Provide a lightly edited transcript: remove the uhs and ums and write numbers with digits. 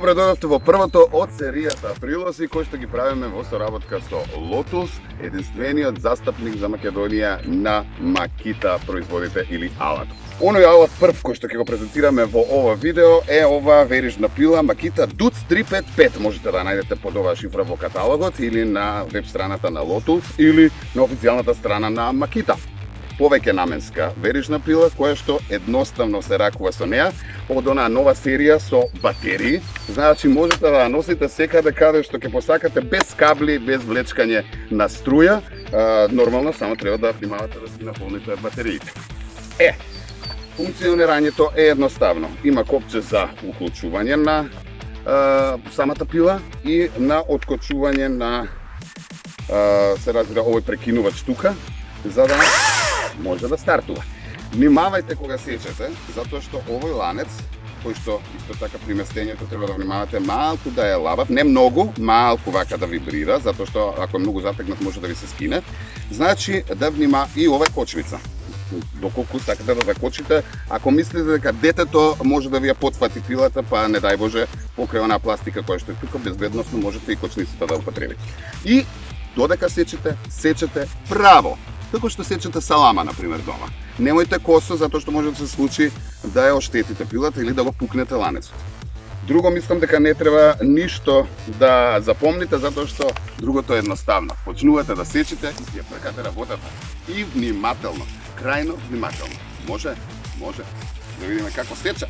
Добре дојдовте во првото од серијата прилози кои што ги правиме во соработка со Lotus, единствениот застапник за Македонија на Makita производите или алат. Оној алат прв кој што ќе го презентираме во ова видео е ова верижна пила Makita DUC 355. Можете да најдете под оваа шифра во каталогот или на веб страната на Lotus или на официјалната страна на Makita. Повеќе наменска верижна пила која што едноставно се ракува со неа од онаа нова серија со батерии. Значи можете да ја носите секаде каде што ќе посакате без кабли, без влечкање на струја. Нормално само треба да внимавате да си наполните батериите. Функционирањето е едноставно. Има копче за уклучување на самата пила и на откочување на се разбира овој прекинувач тука за да може да стартува. Внимавајте кога сечете, затоа што овој ланец, кој што исто така при местењето треба да внимавате малку да е лабав, не многу, малку вака да вибрира, затоа што ако е многу затегнат може да ви се скине. Значи да и ова е кочвица. Доколку сакате да закочите, ако мислите дека детето може да ви ја потфати пилата, па не дај Боже, покрај онаа пластика која што е тука, безбедносно можете и кочницата да употребите. И додека сечете право. Како што сечете салама, например, дома. Немојте косо, затоа што може да се случи да ја оштетите пилата или да го пукнете ланецот. Друго, мислам дека не треба ништо да запомните, затоа што другото е едноставно. Почнувате да сечите и си ја прекате работата. И внимателно, крајно внимателно. Може? Да видиме како сече.